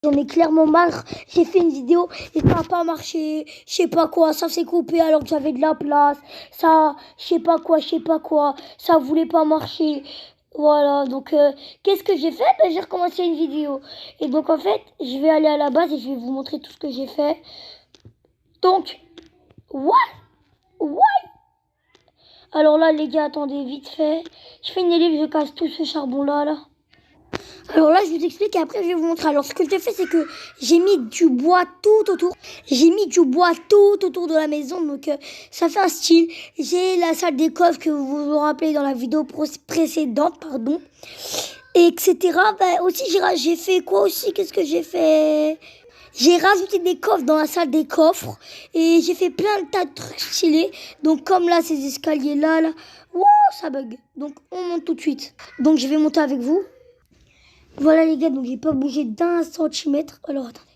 J'en ai clairement marre. J'ai fait une vidéo et ça n'a pas marché. Je sais pas quoi. Ça s'est coupé alors que j'avais de la place. Ça, je sais pas quoi. Ça voulait pas marcher. Voilà. Donc, qu'est-ce que j'ai fait? Ben, j'ai recommencé une vidéo. Et donc, en fait, je vais aller à la base et je vais vous montrer tout ce que j'ai fait. Donc, what? Alors là, les gars, attendez, vite fait. Je fais une élève, je casse tout ce charbon-là, là. Alors là, je vous explique et après, je vais vous montrer. Alors, ce que j'ai fait, c'est que j'ai mis du bois tout autour. J'ai mis du bois tout autour de la maison. Donc, ça fait un style. J'ai la salle des coffres que vous vous rappelez dans la vidéo précédente, pardon. Et etc. Bah, aussi, j'ai fait quoi aussi? Qu'est-ce que j'ai fait? J'ai rajouté des coffres dans la salle des coffres. Et j'ai fait plein de tas de trucs stylés. Donc, comme là, ces escaliers-là, là. Wow, ça bug. Donc, on monte tout de suite. Donc, je vais monter avec vous. Voilà les gars, donc j'ai pas bougé d'1 centimètre. Alors attendez.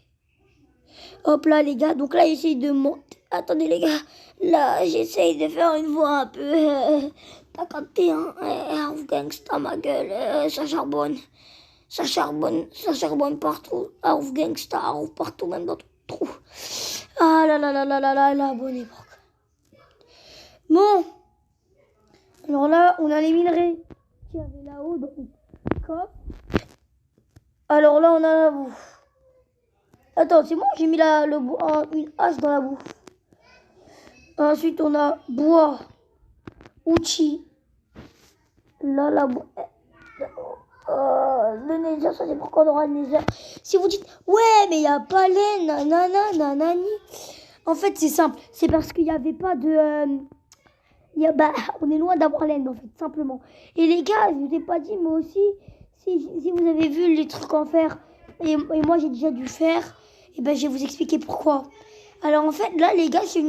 Hop là les gars, donc là j'essaye de monter. Attendez les gars, là j'essaye de faire une voix un peu... T'as capté hein, Arf Gangsta ma gueule, ça charbonne. Ça charbonne partout. Arf Gangsta, Arf partout, même dans tout trou. Ah là, bonne époque. Bon. Alors là, on a les minerais qui avaient là-haut dans le coffre. Alors là, on a la bouffe. Attends, c'est bon, j'ai mis une hache dans la bouffe. Ensuite, on a bois, outils. Là, la bouffe. Le nether, ça c'est pourquoi on aura le nether. Si vous dites, ouais, mais il n'y a pas laine, nanani. En fait, c'est simple. C'est parce qu'il n'y avait pas de... on est loin d'avoir laine, en fait, simplement. Et les gars, je vous ai pas dit, mais aussi, si vous avez vu les trucs en fer, et moi j'ai déjà dû faire, et ben je vais vous expliquer pourquoi. Alors en fait, là les gars, je suis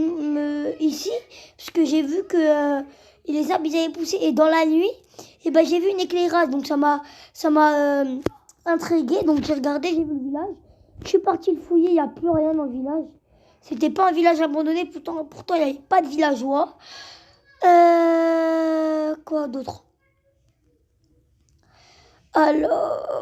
ici, parce que j'ai vu que les arbres ils avaient poussé, et dans la nuit, et ben j'ai vu une éclairage, donc ça m'a intrigué, donc j'ai regardé, j'ai vu le village. Je suis partie le fouiller, il n'y a plus rien dans le village. C'était pas un village abandonné, pourtant il n'y avait pas de villageois. Quoi d'autre? Alors,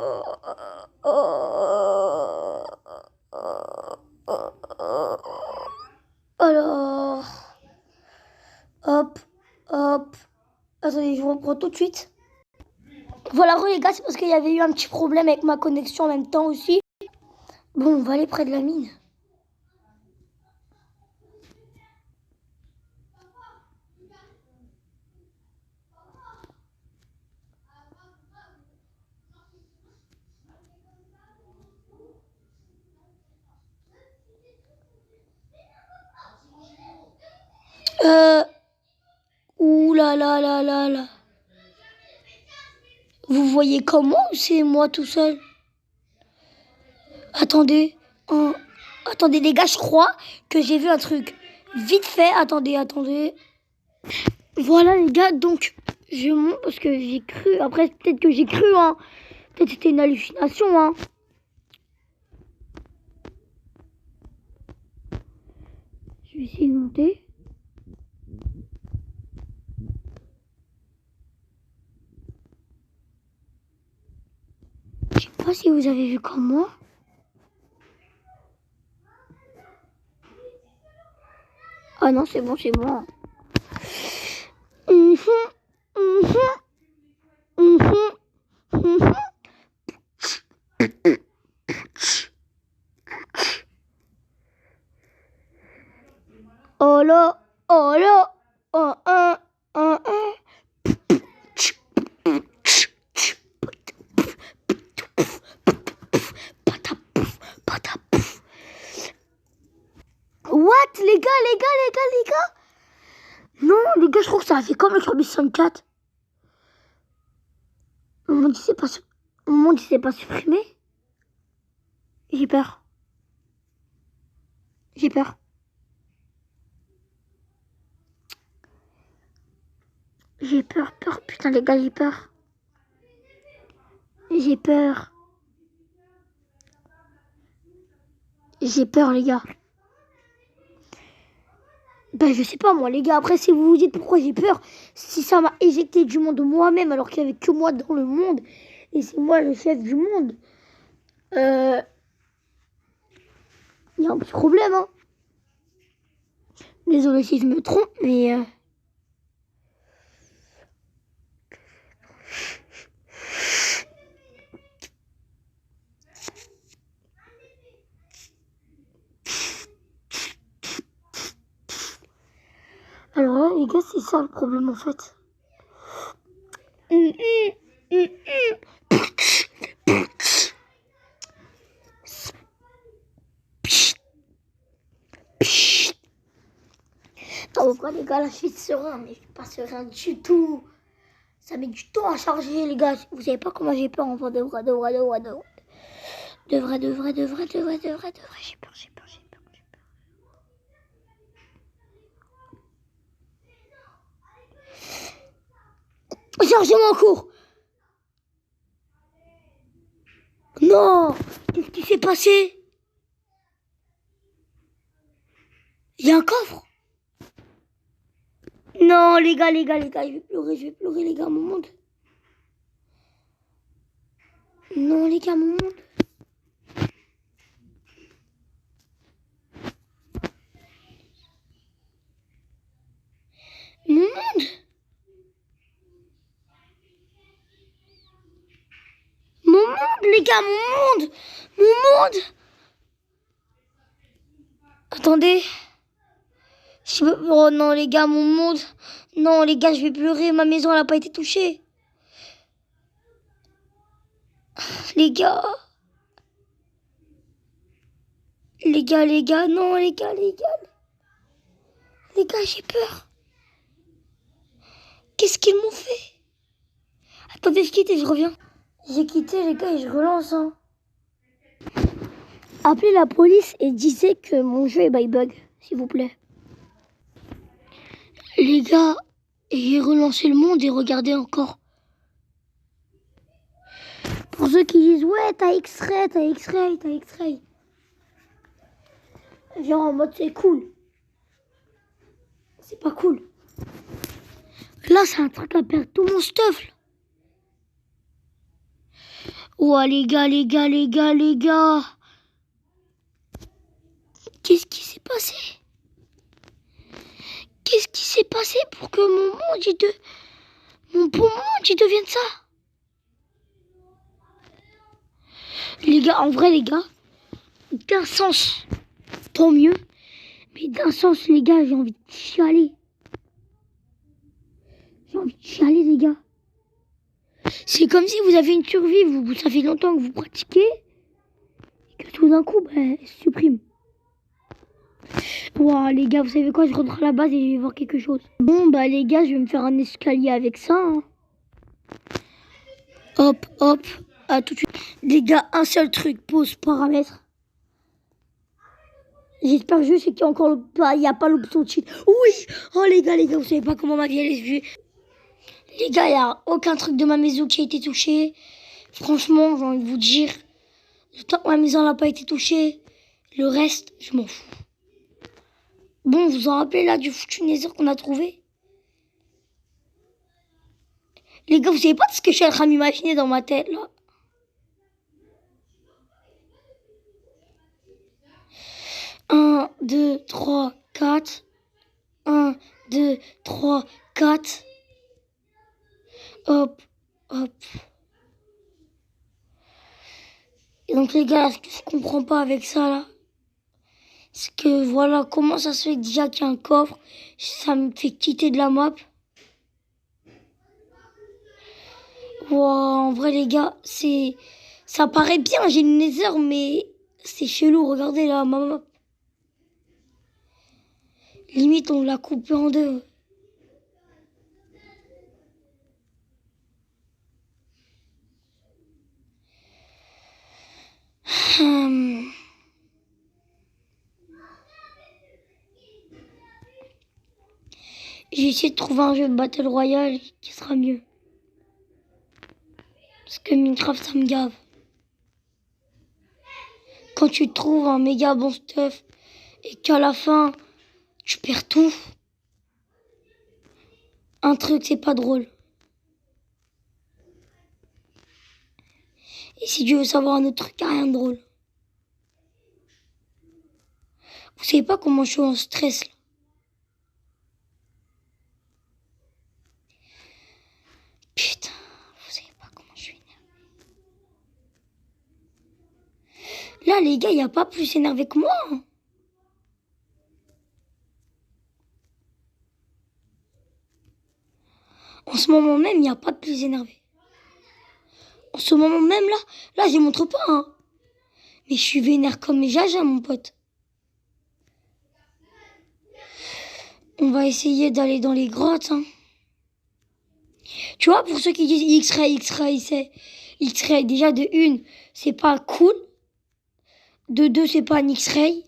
hop. Attendez, je vous reprends tout de suite. Voilà, les gars, c'est parce qu'il y avait eu un petit problème avec ma connexion en même temps aussi. Bon, on va aller près de la mine. Ouh là. Vous voyez comment ou c'est moi tout seul? Attendez. Attendez les gars, je crois que j'ai vu un truc. Vite fait, attendez. Voilà les gars, donc je monte parce que j'ai cru. Après, peut-être que j'ai cru, hein. Peut-être que c'était une hallucination, hein. Je vais essayer de monter. Je sais pas si vous avez vu comme moi. Ah non, c'est bon. Oh là, What, les gars. Non, les gars, je crois que ça a fait comme le Kirby 64. On m'a dit c'est pas supprimé. J'ai peur. Putain, les gars, j'ai peur. J'ai peur, les gars. Ben, je sais pas, moi, les gars. Après, si vous vous dites pourquoi j'ai peur, si ça m'a éjecté du monde moi-même, alors qu'il n'y avait que moi dans le monde, et c'est moi le chef du monde, Il y a un petit problème, hein. Désolé si je me trompe, mais... Alors là, les gars, c'est ça le problème, en fait. Non, pourquoi les gars, là, je suis serein, mais je suis pas serein du tout. Ça met du temps à charger, les gars. Vous savez pas comment j'ai peur, en fait, de vrai. De vrai, j'ai peur. Chargez-moi en cours. Non, qu'est-ce qui s'est passé? Il y a un coffre? Non, les gars, je vais pleurer, les gars, mon monde. Non, les gars, mon monde. Mon monde. Mon monde, les gars, mon monde. Mon monde. Attendez. Oh non, les gars, mon monde. Non, les gars, je vais pleurer. Ma maison, elle n'a pas été touchée. Les gars. Les gars, non, les gars. Les gars, j'ai peur. Qu'est-ce qu'ils m'ont fait? Attendez, je quitte et je reviens. J'ai quitté, les gars, et je relance, hein. Appelez la police et disez que mon jeu est by bug, s'il vous plaît. Les gars, j'ai relancé le monde et regardez encore. Pour ceux qui disent, ouais, t'as X-Ray. Genre en mode, c'est cool. C'est pas cool. Là, c'est un truc à perdre tout mon stuff, là. Ouais, les gars. Qu'est-ce qui s'est passé? Qu'est-ce qui s'est passé pour que mon beau monde, il devienne ça? Les gars, en vrai, les gars, d'un sens, tant mieux. Mais d'un sens, les gars, j'ai envie de chialer. Les gars. C'est comme si vous avez une survie, ça fait longtemps que vous pratiquez, et que tout d'un coup, elle se supprime. Wow, les gars, vous savez quoi, je rentre à la base et je vais voir quelque chose. Bon, bah les gars, je vais me faire un escalier avec ça, hein. Hop, à tout de suite. Les gars, un seul truc, pause, paramètres. J'espère juste qu'il y a encore il n'y a pas l'option de cheat. Oui. Oh les gars, vous savez pas comment ma vie elle est vue. Les gars, il n'y a aucun truc de ma maison qui a été touché. Franchement, j'ai envie de vous dire, le temps que ma maison n'a pas été touchée, le reste, je m'en fous. Bon, vous vous en rappelez là du foutu Nether qu'on a trouvé? Les gars, vous savez pas ce que je suis en train d'imaginer dans ma tête là? Un, deux, trois, quatre. 1, 2, 3, 4. Hop. Et donc les gars, ce que je comprends pas avec ça là, c'est que voilà, comment ça se fait déjà qu'il y a un coffre, ça me fait quitter de la map. Wow, en vrai les gars, ça paraît bien, j'ai une nether, mais c'est chelou, regardez là, ma map. Limite, on l'a coupé en deux. J'ai essayé de trouver un jeu de Battle Royale qui sera mieux. Parce que Minecraft, ça me gave. Quand tu trouves un méga bon stuff et qu'à la fin, tu perds tout, un truc, c'est pas drôle. Et si tu veux savoir un autre truc, y a rien de drôle. Vous savez pas comment je suis en stress là. Putain, vous savez pas comment je suis énervé. Là, les gars, y a pas plus énervé que moi, hein. En ce moment même, y a pas plus énervé. En ce moment même, là, je montre pas, hein. Mais je suis vénère comme mes jajas, mon pote. On va essayer d'aller dans les grottes, hein. Tu vois, pour ceux qui disent X-ray, déjà de une, c'est pas cool. De deux, c'est pas un X-ray.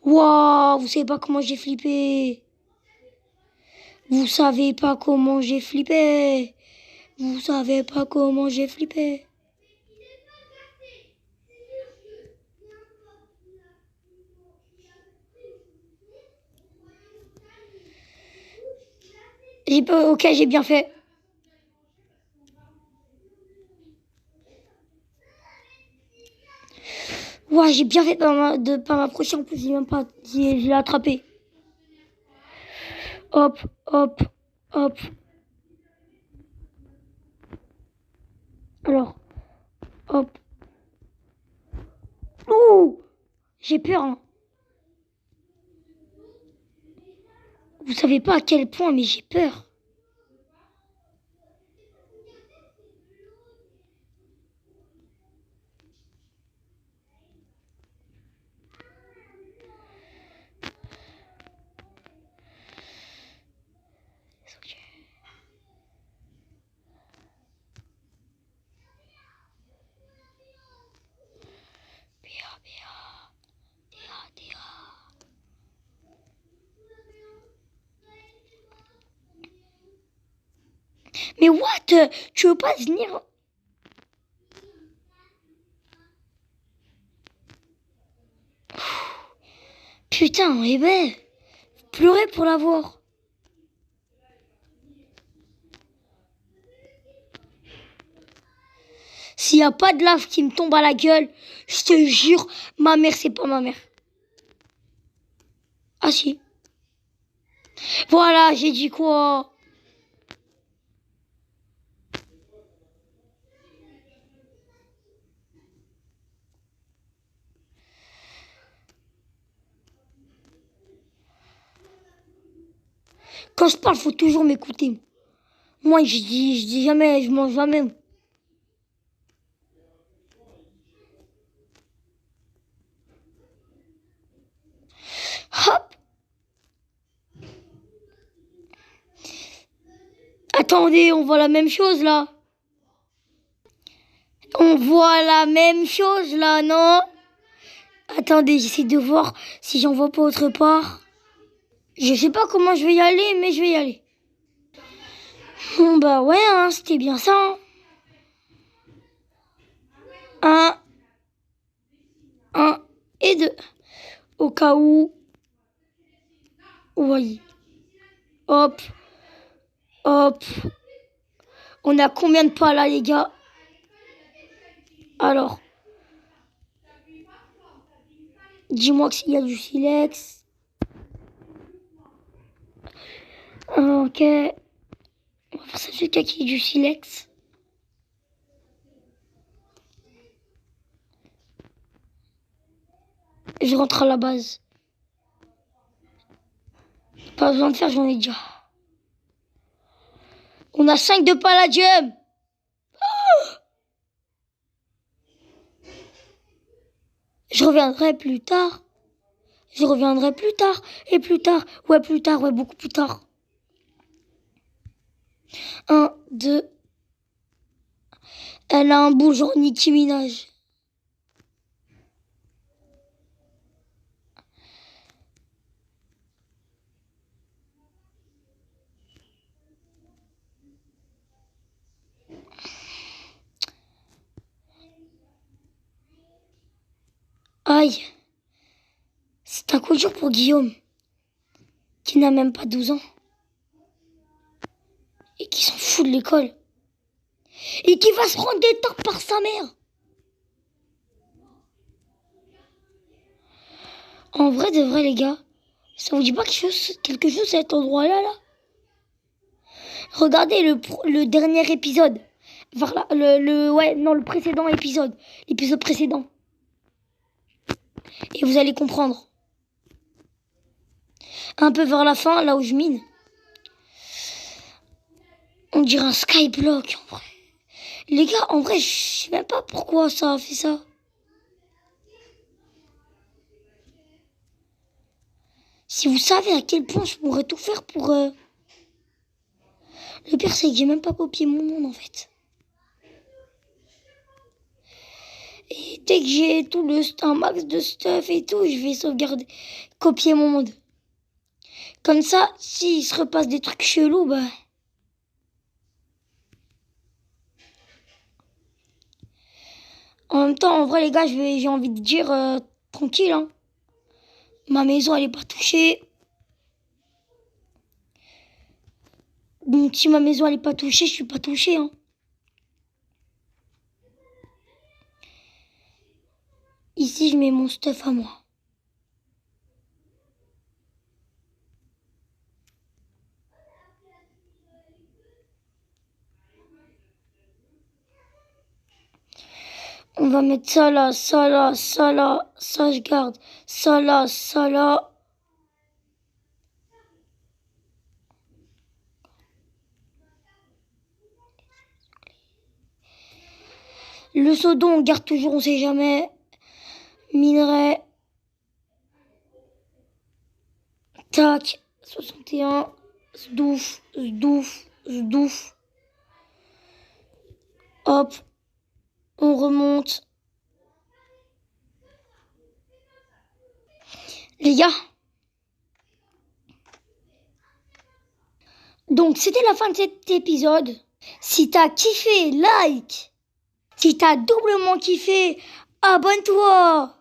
Waouh, vous savez pas comment j'ai flippé. Vous savez pas comment j'ai flippé. Vous savez pas comment j'ai flippé. Ok, j'ai bien fait. Ouais, j'ai bien fait de pas m'approcher. En plus, j'ai même pas, je l'ai attrapé. Hop, hop, hop. Alors, hop. Ouh, j'ai peur, hein. Vous savez pas à quel point, mais j'ai peur. Mais what? Tu veux pas venir? Putain, eh ben, pleurer pour l'avoir. S'il y a pas de lave qui me tombe à la gueule, je te jure, ma mère, c'est pas ma mère. Ah si. Voilà, j'ai dit quoi? Quand je parle, faut toujours m'écouter. Moi, je dis jamais, je mange jamais. Hop. Attendez, on voit la même chose là. On voit la même chose là, non? Attendez, j'essaie de voir si j'en vois pas autre part. Je sais pas comment je vais y aller, mais je vais y aller. Bon bah ouais, hein, c'était bien ça, hein. Un, un et deux. Au cas où. Oui. Hop, hop. On a combien de pas là, les gars? Alors, dis-moi qu'il y a du silex. Ok. On va faire ça jusqu'à qu'il y ait du silex. Je rentre à la base. Pas besoin de faire, j'en ai déjà. On a 5 de palladium. Je reviendrai plus tard. Je reviendrai plus tard. Et plus tard. Ouais, plus tard. Ouais, beaucoup plus tard. 1, 2. Elle a un boule genre Nicki Minaj. Aïe. C'est un coup dur pour Guillaume. qui n'a même pas 12 ans et qui s'en fout de l'école et qui va se prendre des tartes par sa mère. En vrai de vrai les gars, ça vous dit pas quelque chose à cet endroit-là là? Regardez le dernier épisode. Voilà, le précédent épisode. L'épisode précédent. Et vous allez comprendre. Un peu vers la fin, là où je mine. On dirait un skyblock en vrai. Les gars, en vrai, je sais même pas pourquoi ça a fait ça. Si vous savez à quel point je pourrais tout faire pour... Le pire, c'est que j'ai même pas copié mon monde, en fait. Et dès que j'ai un max de stuff et tout, je vais sauvegarder, copier mon monde. Comme ça, s'il se repasse des trucs chelous, bah... En même temps, en vrai, les gars, j'ai envie de dire tranquille, hein. Ma maison, elle est pas touchée. Donc, si ma maison, elle est pas touchée, je suis pas touché, hein. Ici, je mets mon stuff à moi. On va mettre ça là, ça là, ça là, ça je garde, ça là, ça là. Le sodon, on garde toujours, on sait jamais. Minerai. Tac, 61. Zdouf, zdouf, zdouf. Hop, on remonte. Les gars. Donc, c'était la fin de cet épisode. Si t'as kiffé, like. Si t'as doublement kiffé, abonne-toi.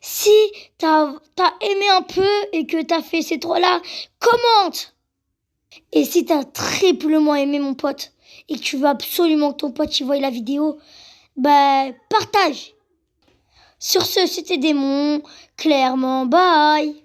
Si t'as aimé un peu et que t'as fait ces trois-là, commente. Et si t'as triplement aimé mon pote et que tu veux absolument que ton pote y voie la vidéo, bah partage. Sur ce, c'était Démon. Clairement, bye.